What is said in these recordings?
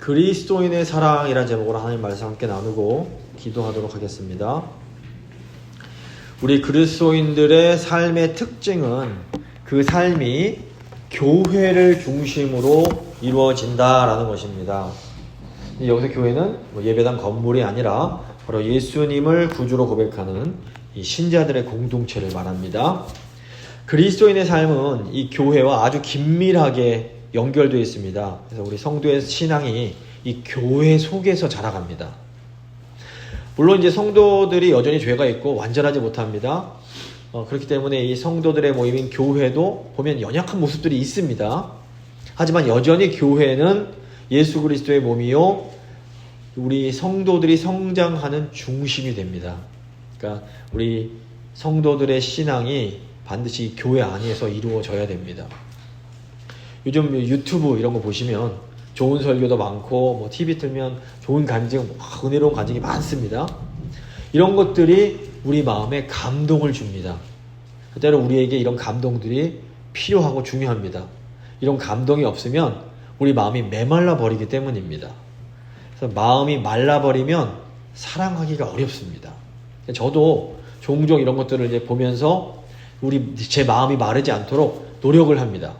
그리스도인의 사랑이라는 제목으로 하나님 말씀 함께 나누고 기도하도록 하겠습니다. 우리 그리스도인들의 삶의 특징은 그 삶이 교회를 중심으로 이루어진다라는 것입니다. 여기서 교회는 예배당 건물이 아니라 바로 예수님을 구주로 고백하는 이 신자들의 공동체를 말합니다. 그리스도인의 삶은 이 교회와 아주 긴밀하게 연결되어 있습니다. 그래서 우리 성도의 신앙이 이 교회 속에서 자라갑니다. 물론 이제 성도들이 여전히 죄가 있고 완전하지 못합니다. 그렇기 때문에 이 성도들의 모임인 교회도 보면 연약한 모습들이 있습니다. 하지만 여전히 교회는 예수 그리스도의 몸이요 우리 성도들이 성장하는 중심이 됩니다. 그러니까 우리 성도들의 신앙이 반드시 교회 안에서 이루어져야 됩니다. 요즘 유튜브 이런 거 보시면 좋은 설교도 많고 TV 틀면 좋은 간증, 은혜로운 간증이 많습니다. 이런 것들이 우리 마음에 감동을 줍니다. 때로 우리에게 이런 감동들이 필요하고 중요합니다. 이런 감동이 없으면 우리 마음이 메말라 버리기 때문입니다. 그래서 마음이 말라버리면 사랑하기가 어렵습니다. 저도 종종 이런 것들을 이제 보면서 제 마음이 마르지 않도록 노력을 합니다.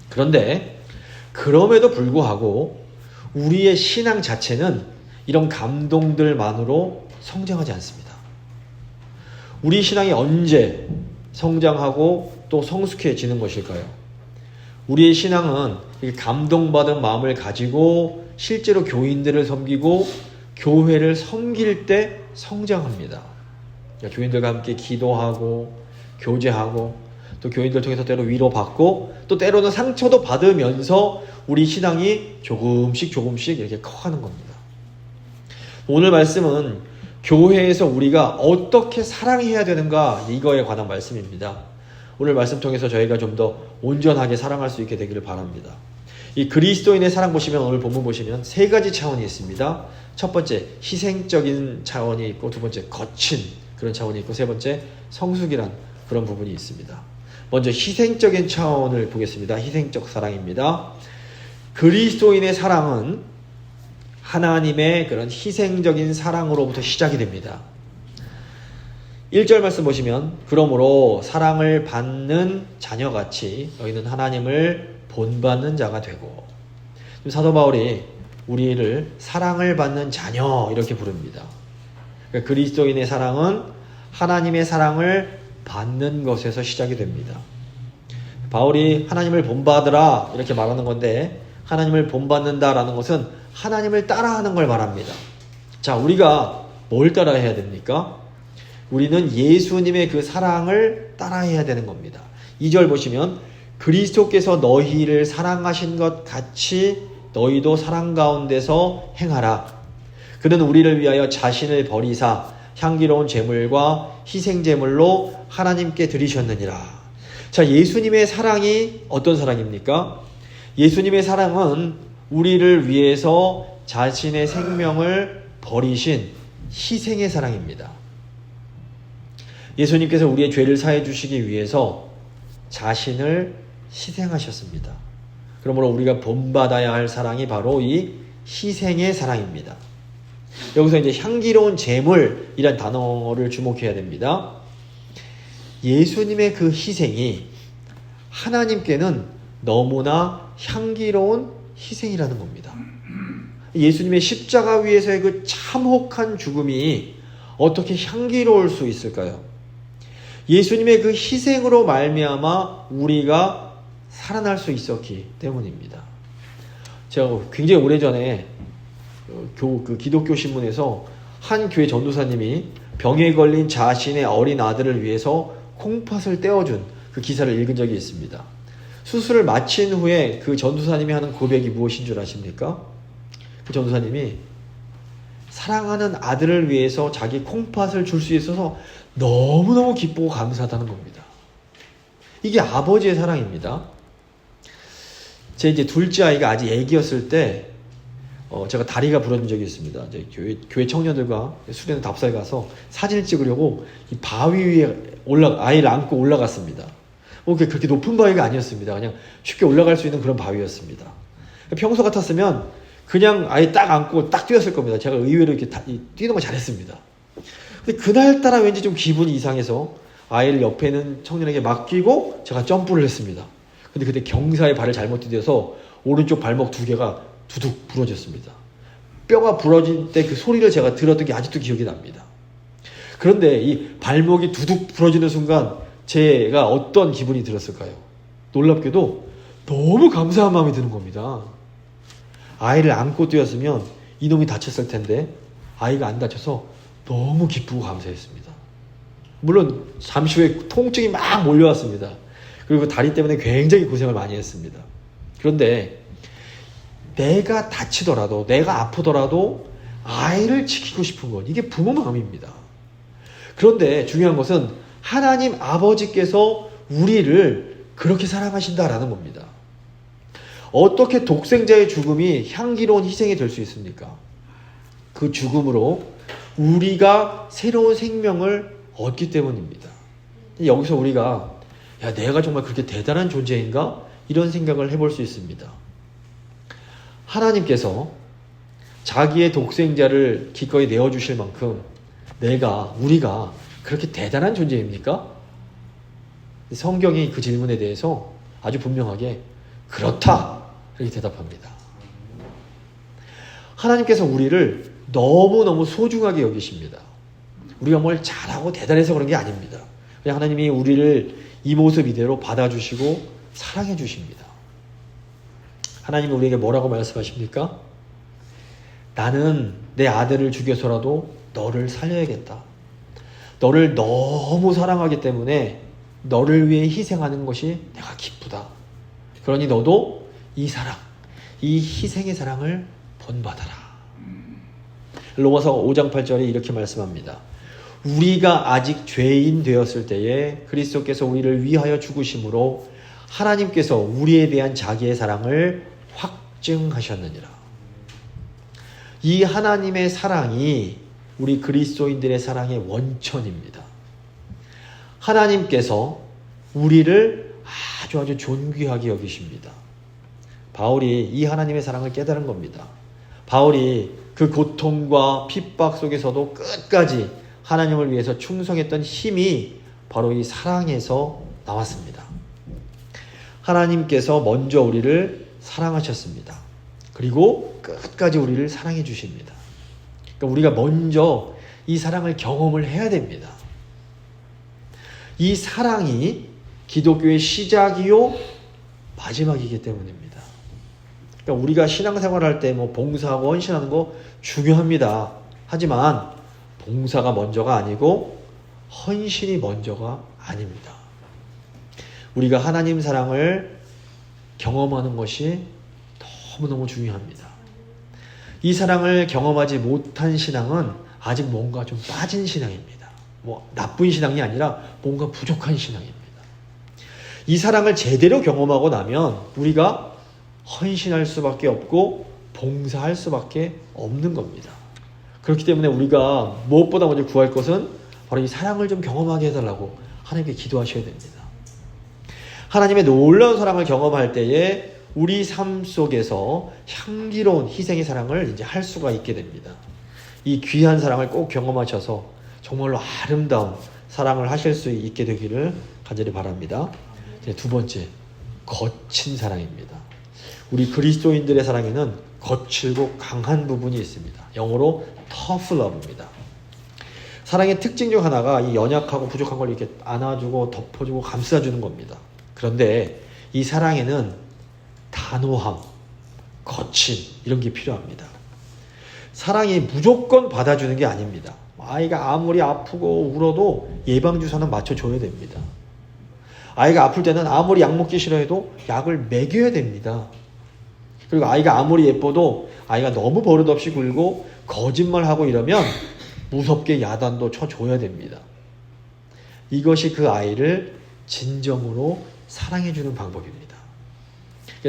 그런데 그럼에도 불구하고 우리의 신앙 자체는 이런 감동들만으로 성장하지 않습니다. 우리 신앙이 언제 성장하고 또 성숙해지는 것일까요? 우리의 신앙은 감동받은 마음을 가지고 실제로 교인들을 섬기고 교회를 섬길 때 성장합니다. 교인들과 함께 기도하고 교제하고 또 교인들 통해서 때로 위로받고 또 때로는 상처도 받으면서 우리 신앙이 조금씩 이렇게 커가는 겁니다. 오늘 말씀은 교회에서 우리가 어떻게 사랑해야 되는가 이거에 관한 말씀입니다. 오늘 말씀 통해서 저희가 좀 더 온전하게 사랑할 수 있게 되기를 바랍니다. 이 그리스도인의 사랑 보시면 오늘 본문 보시면 세 가지 차원이 있습니다. 첫 번째 희생적인 차원이 있고 두 번째 거친 그런 차원이 있고 세 번째 성숙이란 그런 부분이 있습니다. 먼저 희생적인 차원을 보겠습니다. 희생적 사랑입니다. 그리스도인의 사랑은 하나님의 그런 희생적인 사랑으로부터 시작이 됩니다. 1절 말씀 보시면 그러므로 사랑을 받는 자녀같이 너희는 하나님을 본받는 자가 되고 사도 바울이 우리를 사랑을 받는 자녀 이렇게 부릅니다. 그러니까 그리스도인의 사랑은 하나님의 사랑을 받는 것에서 시작이 됩니다. 바울이 하나님을 본받으라 이렇게 말하는 건데 하나님을 본받는다라는 것은 하나님을 따라하는 걸 말합니다. 자, 우리가 뭘 따라해야 됩니까? 우리는 예수님의 그 사랑을 따라해야 되는 겁니다. 2절 보시면 그리스도께서 너희를 사랑하신 것 같이 너희도 사랑 가운데서 행하라. 그는 우리를 위하여 자신을 버리사 향기로운 제물과 희생 제물로 하나님께 드리셨느니라. 자, 예수님의 사랑이 어떤 사랑입니까? 예수님의 사랑은 우리를 위해서 자신의 생명을 버리신 희생의 사랑입니다. 예수님께서 우리의 죄를 사해 주시기 위해서 자신을 희생하셨습니다. 그러므로 우리가 본받아야 할 사랑이 바로 이 희생의 사랑입니다. 여기서 이제 향기로운 제물이란 단어를 주목해야 됩니다. 예수님의 그 희생이 하나님께는 너무나 향기로운 희생이라는 겁니다. 예수님의 십자가 위에서의 그 참혹한 죽음이 어떻게 향기로울 수 있을까요? 예수님의 그 희생으로 말미암아 우리가 살아날 수 있었기 때문입니다. 제가 굉장히 오래전에 기독교 신문에서 한 교회 전도사님이 병에 걸린 자신의 어린 아들을 위해서 콩팥을 떼어준 그 기사를 읽은 적이 있습니다. 수술을 마친 후에 그 전도사님이 하는 고백이 무엇인 줄 아십니까? 그 전도사님이 사랑하는 아들을 위해서 자기 콩팥을 줄 수 있어서 너무너무 기쁘고 감사하다는 겁니다. 이게 아버지의 사랑입니다. 제 이제 둘째 아이가 아직 애기였을 때 제가 다리가 부러진 적이 있습니다. 이제 교회 청년들과 수련회 답사에 가서 사진을 찍으려고 이 바위 위에 아이를 안고 올라갔습니다. 그렇게 높은 바위가 아니었습니다. 그냥 쉽게 올라갈 수 있는 그런 바위였습니다. 평소 같았으면 그냥 아예 딱 안고 딱 뛰었을 겁니다. 제가 의외로 이렇게 뛰는 거 잘했습니다. 근데 그날따라 왠지 좀 기분이 이상해서 아이를 옆에 있는 청년에게 맡기고 제가 점프를 했습니다. 근데 그때 경사에 발을 잘못 디뎌서 오른쪽 발목 2개가 두둑 부러졌습니다. 뼈가 부러질 때 그 소리를 제가 들었던 게 아직도 기억이 납니다. 그런데 이 발목이 두둑 부러지는 순간 제가 어떤 기분이 들었을까요? 놀랍게도 너무 감사한 마음이 드는 겁니다. 아이를 안고 뛰었으면 이놈이 다쳤을 텐데 아이가 안 다쳐서 너무 기쁘고 감사했습니다. 물론 잠시 후에 통증이 막 몰려왔습니다. 그리고 다리 때문에 굉장히 고생을 많이 했습니다. 그런데 내가 다치더라도 내가 아프더라도 아이를 지키고 싶은 건 이게 부모 마음입니다. 그런데 중요한 것은 하나님 아버지께서 우리를 그렇게 사랑하신다라는 겁니다. 어떻게 독생자의 죽음이 향기로운 희생이 될 수 있습니까? 그 죽음으로 우리가 새로운 생명을 얻기 때문입니다. 여기서 우리가 야, 내가 정말 그렇게 대단한 존재인가? 이런 생각을 해볼 수 있습니다. 하나님께서 자기의 독생자를 기꺼이 내어주실 만큼 우리가 그렇게 대단한 존재입니까? 성경이 그 질문에 대해서 아주 분명하게 그렇다 이렇게 대답합니다. 하나님께서 우리를 너무너무 소중하게 여기십니다. 우리가 뭘 잘하고 대단해서 그런 게 아닙니다. 그냥 하나님이 우리를 이 모습 이대로 받아주시고 사랑해 주십니다. 하나님이 우리에게 뭐라고 말씀하십니까? 나는 내 아들을 죽여서라도 너를 살려야겠다. 너를 너무 사랑하기 때문에 너를 위해 희생하는 것이 내가 기쁘다. 그러니 너도 이 사랑, 이 희생의 사랑을 본받아라. 로마서 5장 8절에 이렇게 말씀합니다. 우리가 아직 죄인 되었을 때에 그리스도께서 우리를 위하여 죽으심으로 하나님께서 우리에 대한 자기의 사랑을 확증하셨느니라. 이 하나님의 사랑이 우리 그리스도인들의 사랑의 원천입니다. 하나님께서 우리를 아주 존귀하게 여기십니다. 바울이 이 하나님의 사랑을 깨달은 겁니다. 바울이 그 고통과 핍박 속에서도 끝까지 하나님을 위해서 충성했던 힘이 바로 이 사랑에서 나왔습니다. 하나님께서 먼저 우리를 사랑하셨습니다. 그리고 끝까지 우리를 사랑해 주십니다. 그러니까 우리가 먼저 이 사랑을 경험을 해야 됩니다. 이 사랑이 기독교의 시작이요 마지막이기 때문입니다. 그러니까 우리가 신앙생활할 때 봉사하고 헌신하는 거 중요합니다. 하지만 봉사가 먼저가 아니고 헌신이 먼저가 아닙니다. 우리가 하나님 사랑을 경험하는 것이 너무너무 중요합니다. 이 사랑을 경험하지 못한 신앙은 아직 뭔가 좀 빠진 신앙입니다. 나쁜 신앙이 아니라 뭔가 부족한 신앙입니다. 이 사랑을 제대로 경험하고 나면 우리가 헌신할 수밖에 없고 봉사할 수밖에 없는 겁니다. 그렇기 때문에 우리가 무엇보다 먼저 구할 것은 바로 이 사랑을 좀 경험하게 해달라고 하나님께 기도하셔야 됩니다. 하나님의 놀라운 사랑을 경험할 때에 우리 삶 속에서 향기로운 희생의 사랑을 이제 할 수가 있게 됩니다. 이 귀한 사랑을 꼭 경험하셔서 정말로 아름다운 사랑을 하실 수 있게 되기를 간절히 바랍니다. 두 번째, 거친 사랑입니다. 우리 그리스도인들의 사랑에는 거칠고 강한 부분이 있습니다. 영어로 tough love입니다. 사랑의 특징 중 하나가 이 연약하고 부족한 걸 이렇게 안아주고 덮어주고 감싸주는 겁니다. 그런데 이 사랑에는 단호함, 거침 이런 게 필요합니다. 사랑이 무조건 받아주는 게 아닙니다. 아이가 아무리 아프고 울어도 예방주사는 맞춰줘야 됩니다. 아이가 아플 때는 아무리 약 먹기 싫어해도 약을 먹여야 됩니다. 그리고 아이가 아무리 예뻐도 아이가 너무 버릇없이 굴고 거짓말하고 이러면 무섭게 야단도 쳐줘야 됩니다. 이것이 그 아이를 진정으로 사랑해주는 방법입니다.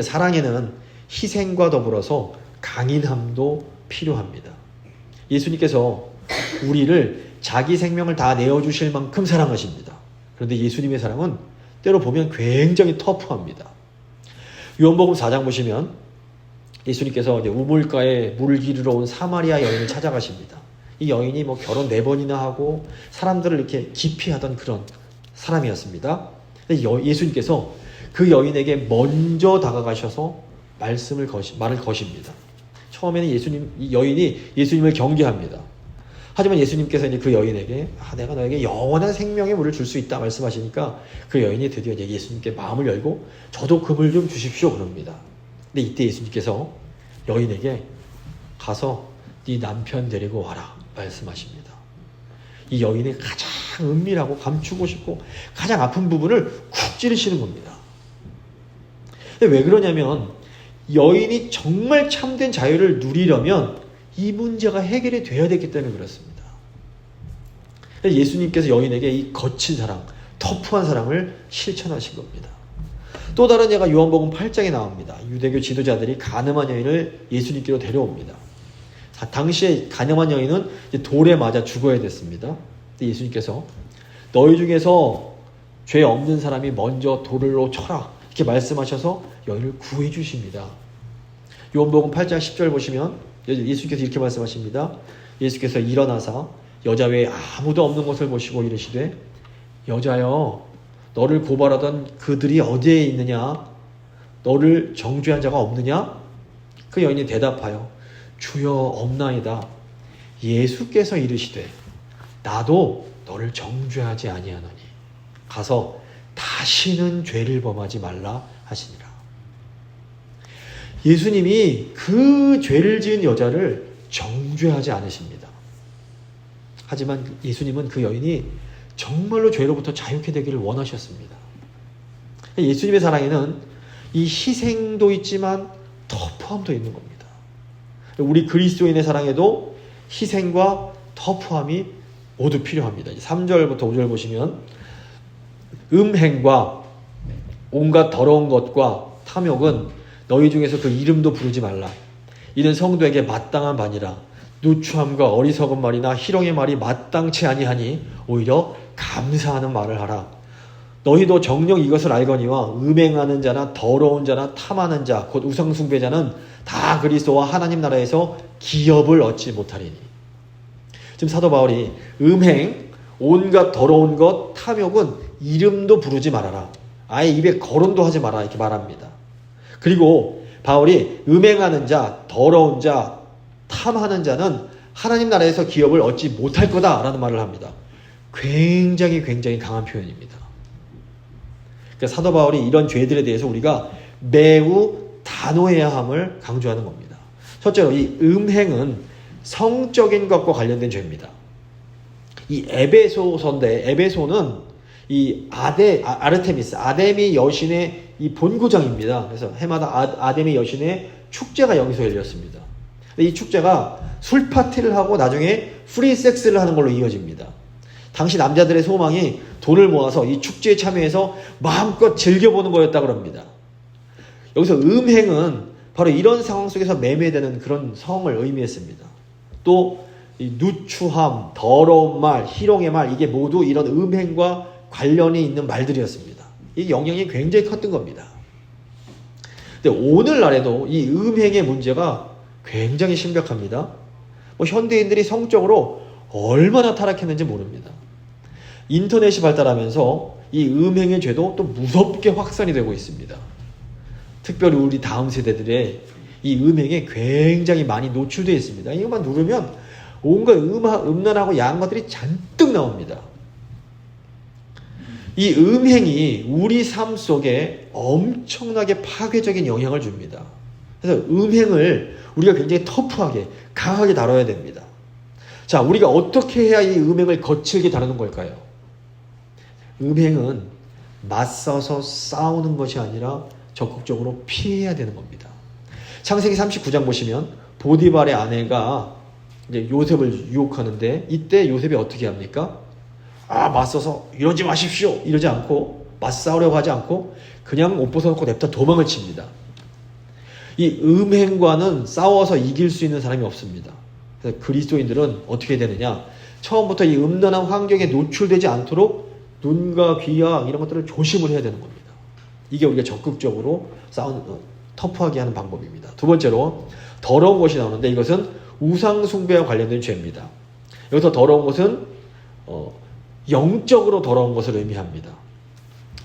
사랑에는 희생과 더불어서 강인함도 필요합니다. 예수님께서 우리를 자기 생명을 다 내어주실 만큼 사랑하십니다. 그런데 예수님의 사랑은 때로 보면 굉장히 터프합니다. 요한복음 4장 보시면 예수님께서 이제 우물가에 물을 기르러 온 사마리아 여인을 찾아가십니다. 이 여인이 뭐 결혼 4번이나 하고 사람들을 이렇게 기피하던 그런 사람이었습니다. 예수님께서 그 여인에게 먼저 다가가셔서 말을 거십니다. 처음에는 이 여인이 예수님을 경계합니다. 하지만 예수님께서 이제 그 여인에게 내가 너에게 영원한 생명의 물을 줄 수 있다 말씀하시니까 그 여인이 드디어 이제 예수님께 마음을 열고 저도 그 물 좀 주십시오 그럽니다. 근데 이때 예수님께서 여인에게 가서 네 남편 데리고 와라 말씀하십니다. 이 여인이 가장 은밀하고 감추고 싶고 가장 아픈 부분을 쿡 찌르시는 겁니다. 근데 왜 그러냐면 여인이 정말 참된 자유를 누리려면 이 문제가 해결이 돼야 되기 때문에 그렇습니다. 예수님께서 여인에게 이 거친 사랑, 터프한 사랑을 실천하신 겁니다. 또 다른 예가 요한복음 8장에 나옵니다. 유대교 지도자들이 간음한 여인을 예수님께로 데려옵니다. 당시에 간음한 여인은 돌에 맞아 죽어야 됐습니다. 예수님께서 너희 중에서 죄 없는 사람이 먼저 돌로 쳐라 이렇게 말씀하셔서 여인을 구해 주십니다. 요한복음 8장 10절 보시면 예수께서 이렇게 말씀하십니다. 예수께서 일어나사 여자 외에 아무도 없는 것을 보시고 이르시되 여자여 너를 고발하던 그들이 어디에 있느냐? 너를 정죄한 자가 없느냐? 그 여인이 대답하여 주여 없나이다. 예수께서 이르시되 나도 너를 정죄하지 아니하노니 가서 다시는 죄를 범하지 말라 하시니라. 예수님이 그 죄를 지은 여자를 정죄하지 않으십니다. 하지만 예수님은 그 여인이 정말로 죄로부터 자유케 되기를 원하셨습니다. 예수님의 사랑에는 이 희생도 있지만 터프함도 있는 겁니다. 우리 그리스도인의 사랑에도 희생과 터프함이 모두 필요합니다. 3절부터 5절 보시면 음행과 온갖 더러운 것과 탐욕은 너희 중에서 그 이름도 부르지 말라. 이는 성도에게 마땅한 바니라. 누추함과 어리석은 말이나 희롱의 말이 마땅치 아니하니 오히려 감사하는 말을 하라. 너희도 정녕 이것을 알거니와 음행하는 자나 더러운 자나 탐하는 자 곧 우상숭배자는 다 그리스도와 하나님 나라에서 기업을 얻지 못하리니. 지금 사도 바울이 음행, 온갖 더러운 것, 탐욕은 이름도 부르지 말아라. 아예 입에 거론도 하지 마라 이렇게 말합니다. 그리고 바울이 음행하는 자, 더러운 자, 탐하는 자는 하나님 나라에서 기업을 얻지 못할 거다라는 말을 합니다. 굉장히 강한 표현입니다. 그러니까 사도 바울이 이런 죄들에 대해서 우리가 매우 단호해야 함을 강조하는 겁니다. 첫째로 이 음행은 성적인 것과 관련된 죄입니다. 이 에베소서인데 에베소는 이 아르테미스, 아데미 여신의 이 본구장입니다. 그래서 해마다 아데미 여신의 축제가 여기서 열렸습니다. 이 축제가 술 파티를 하고 나중에 프리 섹스를 하는 걸로 이어집니다. 당시 남자들의 소망이 돈을 모아서 이 축제에 참여해서 마음껏 즐겨보는 거였다고 합니다. 여기서 음행은 바로 이런 상황 속에서 매매되는 그런 성을 의미했습니다. 또 이 누추함, 더러운 말, 희롱의 말 이게 모두 이런 음행과 관련이 있는 말들이었습니다. 이게 영향이 굉장히 컸던 겁니다. 근데 오늘날에도 이 음행의 문제가 굉장히 심각합니다. 현대인들이 성적으로 얼마나 타락했는지 모릅니다. 인터넷이 발달하면서 이 음행의 죄도 또 무섭게 확산이 되고 있습니다. 특별히 우리 다음 세대들의 이 음행에 굉장히 많이 노출되어 있습니다. 이것만 누르면 온갖 음란하고 야한 것들이 잔뜩 나옵니다. 이 음행이 우리 삶 속에 엄청나게 파괴적인 영향을 줍니다. 그래서 음행을 우리가 굉장히 터프하게, 강하게 다뤄야 됩니다. 자, 우리가 어떻게 해야 이 음행을 거칠게 다루는 걸까요? 음행은 맞서서 싸우는 것이 아니라 적극적으로 피해야 되는 겁니다. 창세기 39장 보시면 보디발의 아내가 이제 요셉을 유혹하는데 이때 요셉이 어떻게 합니까? 맞서서 이러지 마십시오 이러지 않고 맞싸우려고 하지 않고 그냥 옷 벗어놓고 냅다 도망을 칩니다. 이 음행과는 싸워서 이길 수 있는 사람이 없습니다. 그래서 그리스도인들은 어떻게 되느냐? 처음부터 이 음란한 환경에 노출되지 않도록 눈과 귀와 이런 것들을 조심을 해야 되는 겁니다. 이게 우리가 적극적으로 터프하게 하는 방법입니다. 두 번째로 더러운 것이 나오는데 이것은 우상 숭배와 관련된 죄입니다. 여기서 더러운 것은 영적으로 더러운 것을 의미합니다.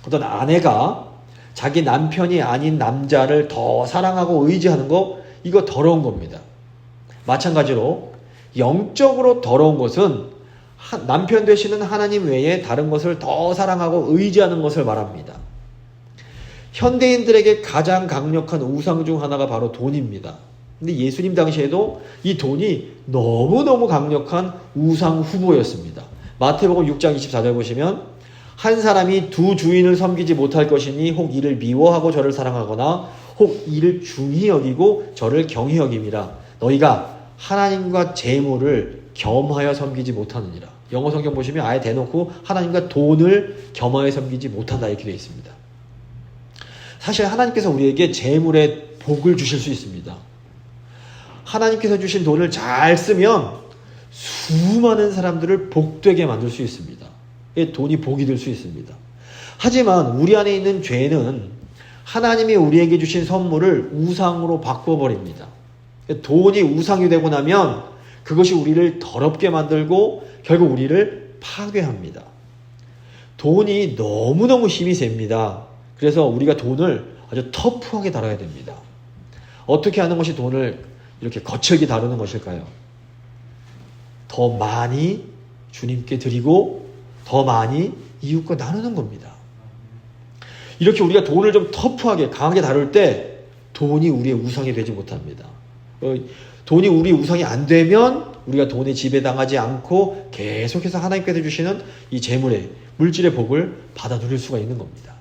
어떤 아내가 자기 남편이 아닌 남자를 더 사랑하고 의지하는 거, 이거 더러운 겁니다. 마찬가지로 영적으로 더러운 것은 남편 되시는 하나님 외에 다른 것을 더 사랑하고 의지하는 것을 말합니다. 현대인들에게 가장 강력한 우상 중 하나가 바로 돈입니다. 근데 예수님 당시에도 이 돈이 너무너무 강력한 우상 후보였습니다. 마태복음 6장 24절 보시면 한 사람이 두 주인을 섬기지 못할 것이니 혹 이를 미워하고 저를 사랑하거나 혹 이를 중히 여기고 저를 경히 여김이라. 너희가 하나님과 재물을 겸하여 섬기지 못하느니라. 영어 성경 보시면 아예 대놓고 하나님과 돈을 겸하여 섬기지 못한다 이렇게 되어 있습니다. 사실 하나님께서 우리에게 재물의 복을 주실 수 있습니다. 하나님께서 주신 돈을 잘 쓰면 수많은 사람들을 복되게 만들 수 있습니다. 돈이 복이 될 수 있습니다. 하지만 우리 안에 있는 죄는 하나님이 우리에게 주신 선물을 우상으로 바꿔버립니다. 돈이 우상이 되고 나면 그것이 우리를 더럽게 만들고 결국 우리를 파괴합니다. 돈이 너무너무 힘이 셉니다. 그래서 우리가 돈을 아주 터프하게 다뤄야 됩니다. 어떻게 하는 것이 돈을 이렇게 거칠게 다루는 것일까요? 더 많이 주님께 드리고 더 많이 이웃과 나누는 겁니다. 이렇게 우리가 돈을 좀 터프하게 강하게 다룰 때 돈이 우리의 우상이 되지 못합니다. 돈이 우리 우상이 안 되면 우리가 돈에 지배당하지 않고 계속해서 하나님께서 주시는 이 재물의 물질의 복을 받아 누릴 수가 있는 겁니다.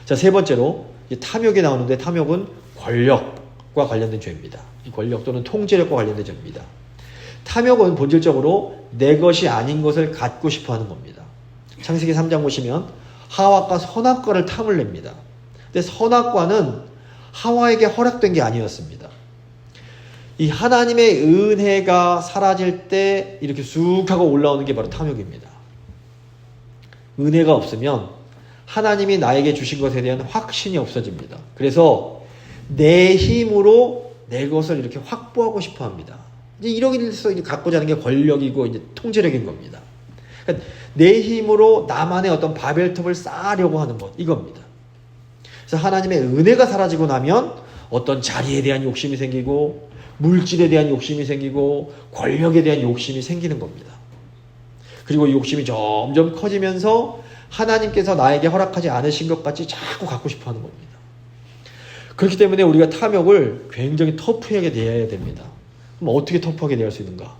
자, 세 번째로 탐욕이 나오는데 탐욕은 권력과 관련된 죄입니다. 이 권력 또는 통제력과 관련된 죄입니다. 탐욕은 본질적으로 내 것이 아닌 것을 갖고 싶어 하는 겁니다. 창세기 3장 보시면 하와가 선악과를 탐을 냅니다. 근데 선악과는 하와에게 허락된 게 아니었습니다. 이 하나님의 은혜가 사라질 때 이렇게 쑥 하고 올라오는 게 바로 탐욕입니다. 은혜가 없으면 하나님이 나에게 주신 것에 대한 확신이 없어집니다. 그래서 내 힘으로 내 것을 이렇게 확보하고 싶어 합니다. 이제 이러기서 갖고자 하는 게 권력이고 이제 통제력인 겁니다. 그러니까 내 힘으로 나만의 어떤 바벨탑을 쌓으려고 하는 것, 이겁니다. 그래서 하나님의 은혜가 사라지고 나면 어떤 자리에 대한 욕심이 생기고 물질에 대한 욕심이 생기고 권력에 대한 욕심이 생기는 겁니다. 그리고 이 욕심이 점점 커지면서 하나님께서 나에게 허락하지 않으신 것 같이 자꾸 갖고 싶어 하는 겁니다. 그렇기 때문에 우리가 탐욕을 굉장히 터프하게 대해야 됩니다. 그럼 어떻게 터프하게 대할 수 있는가?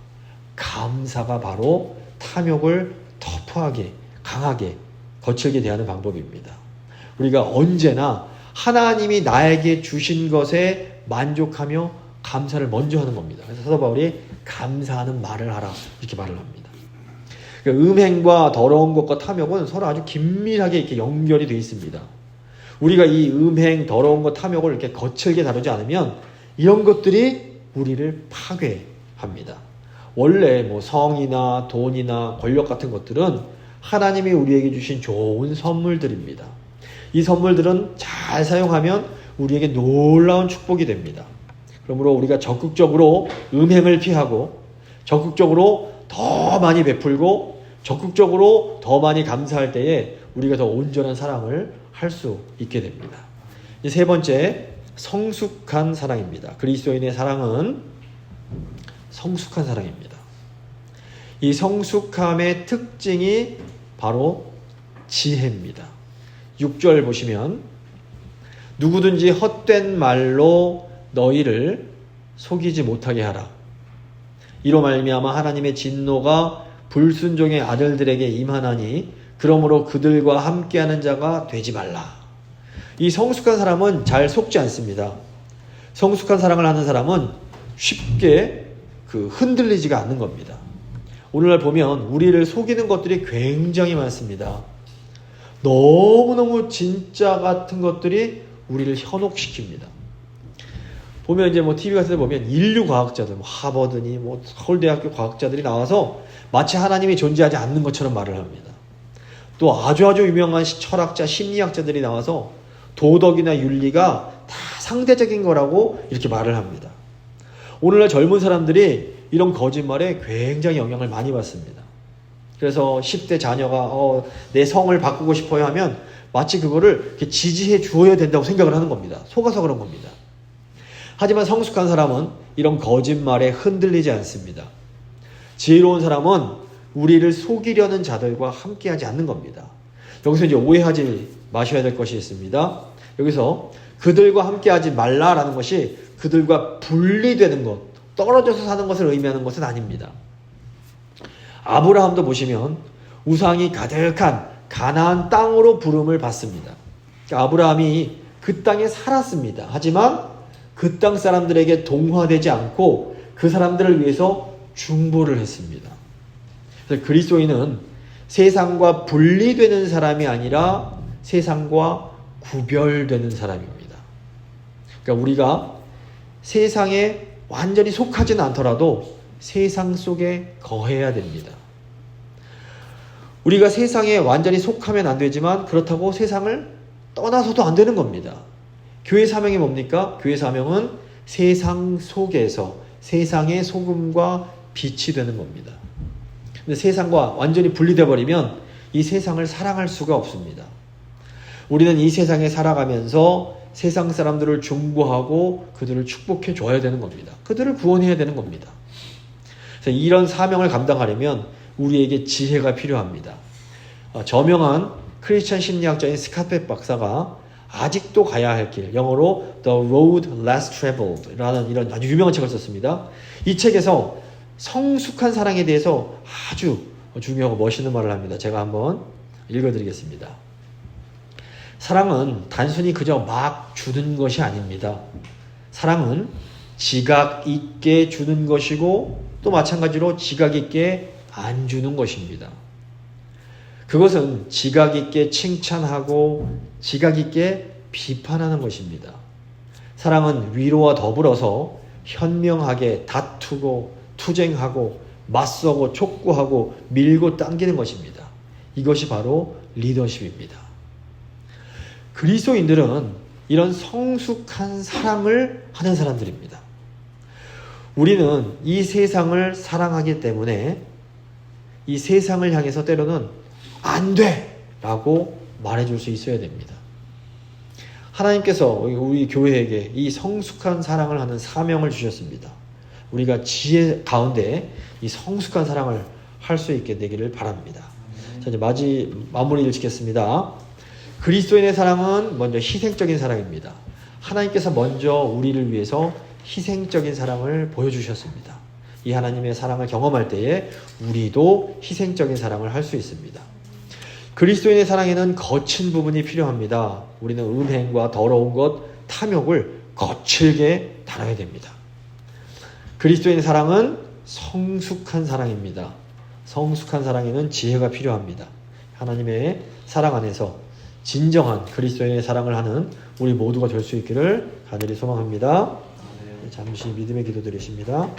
감사가 바로 탐욕을 터프하게, 강하게, 거칠게 대하는 방법입니다. 우리가 언제나 하나님이 나에게 주신 것에 만족하며 감사를 먼저 하는 겁니다. 그래서 사도 바울이 감사하는 말을 하라 이렇게 말을 합니다. 음행과 더러운 것과 탐욕은 서로 아주 긴밀하게 이렇게 연결이 되어 있습니다. 우리가 이 음행, 더러운 것, 탐욕을 이렇게 거칠게 다루지 않으면 이런 것들이 우리를 파괴합니다. 원래 뭐 성이나 돈이나 권력 같은 것들은 하나님이 우리에게 주신 좋은 선물들입니다. 이 선물들은 잘 사용하면 우리에게 놀라운 축복이 됩니다. 그러므로 우리가 적극적으로 음행을 피하고 적극적으로 더 많이 베풀고 적극적으로 더 많이 감사할 때에 우리가 더 온전한 사랑을 할 수 있게 됩니다. 세 번째, 성숙한 사랑입니다. 그리스도인의 사랑은 성숙한 사랑입니다. 이 성숙함의 특징이 바로 지혜입니다. 6절 보시면 누구든지 헛된 말로 너희를 속이지 못하게 하라. 이로 말미암아 하나님의 진노가 불순종의 아들들에게 임하나니 그러므로 그들과 함께하는 자가 되지 말라. 이 성숙한 사람은 잘 속지 않습니다. 성숙한 사랑을 하는 사람은 쉽게 흔들리지가 않는 겁니다. 오늘날 보면 우리를 속이는 것들이 굉장히 많습니다. 너무너무 진짜 같은 것들이 우리를 현혹시킵니다. 보면 이제 TV 같은 데 보면 인류 과학자들, 하버드니 서울대학교 과학자들이 나와서 마치 하나님이 존재하지 않는 것처럼 말을 합니다. 또 아주 유명한 철학자, 심리학자들이 나와서 도덕이나 윤리가 다 상대적인 거라고 이렇게 말을 합니다. 오늘날 젊은 사람들이 이런 거짓말에 굉장히 영향을 많이 받습니다. 그래서 10대 자녀가 내 성을 바꾸고 싶어요 하면 마치 그거를 이렇게 지지해 주어야 된다고 생각을 하는 겁니다. 속아서 그런 겁니다. 하지만 성숙한 사람은 이런 거짓말에 흔들리지 않습니다. 지혜로운 사람은 우리를 속이려는 자들과 함께하지 않는 겁니다. 여기서 이제 오해하지 마셔야 될 것이 있습니다. 여기서 그들과 함께하지 말라라는 것이 그들과 분리되는 것, 떨어져서 사는 것을 의미하는 것은 아닙니다. 아브라함도 보시면 우상이 가득한 가나안 땅으로 부름을 받습니다. 그러니까 아브라함이 그 땅에 살았습니다. 하지만 그 땅 사람들에게 동화되지 않고 그 사람들을 위해서 중보를 했습니다. 그래서 그리스도인은 세상과 분리되는 사람이 아니라 세상과 구별되는 사람입니다. 그러니까 우리가 세상에 완전히 속하지는 않더라도 세상 속에 거해야 됩니다. 우리가 세상에 완전히 속하면 안 되지만 그렇다고 세상을 떠나서도 안 되는 겁니다. 교회 사명이 뭡니까? 교회 사명은 세상 속에서 세상의 소금과 빛이 되는 겁니다. 근데 세상과 완전히 분리되어 버리면 이 세상을 사랑할 수가 없습니다. 우리는 이 세상에 살아가면서 세상 사람들을 중보하고 그들을 축복해 줘야 되는 겁니다. 그들을 구원해야 되는 겁니다. 그래서 이런 사명을 감당하려면 우리에게 지혜가 필요합니다. 저명한 크리스천 심리학자인 스캇백 박사가 아직도 가야 할 길, 영어로 The Road Less Traveled 라는 이런 아주 유명한 책을 썼습니다. 이 책에서 성숙한 사랑에 대해서 아주 중요하고 멋있는 말을 합니다. 제가 한번 읽어드리겠습니다. 사랑은 단순히 그저 막 주는 것이 아닙니다. 사랑은 지각 있게 주는 것이고 또 마찬가지로 지각 있게 안 주는 것입니다. 그것은 지각 있게 칭찬하고 지각 있게 비판하는 것입니다. 사랑은 위로와 더불어서 현명하게 다투고 투쟁하고 맞서고 촉구하고 밀고 당기는 것입니다. 이것이 바로 리더십입니다. 그리스도인들은 이런 성숙한 사랑을 하는 사람들입니다. 우리는 이 세상을 사랑하기 때문에 이 세상을 향해서 때로는 안 돼! 라고 말해줄 수 있어야 됩니다. 하나님께서 우리 교회에게 이 성숙한 사랑을 하는 사명을 주셨습니다. 우리가 지혜 가운데 이 성숙한 사랑을 할 수 있게 되기를 바랍니다. 자, 이제 마무리를 짓겠습니다. 그리스도인의 사랑은 먼저 희생적인 사랑입니다. 하나님께서 먼저 우리를 위해서 희생적인 사랑을 보여주셨습니다. 이 하나님의 사랑을 경험할 때에 우리도 희생적인 사랑을 할 수 있습니다. 그리스도인의 사랑에는 거친 부분이 필요합니다. 우리는 음행과 더러운 것, 탐욕을 거칠게 다뤄야 됩니다. 그리스도인의 사랑은 성숙한 사랑입니다. 성숙한 사랑에는 지혜가 필요합니다. 하나님의 사랑 안에서 진정한 그리스도인의 사랑을 하는 우리 모두가 될 수 있기를 간절히 소망합니다. 잠시 믿음의 기도 드리십니다.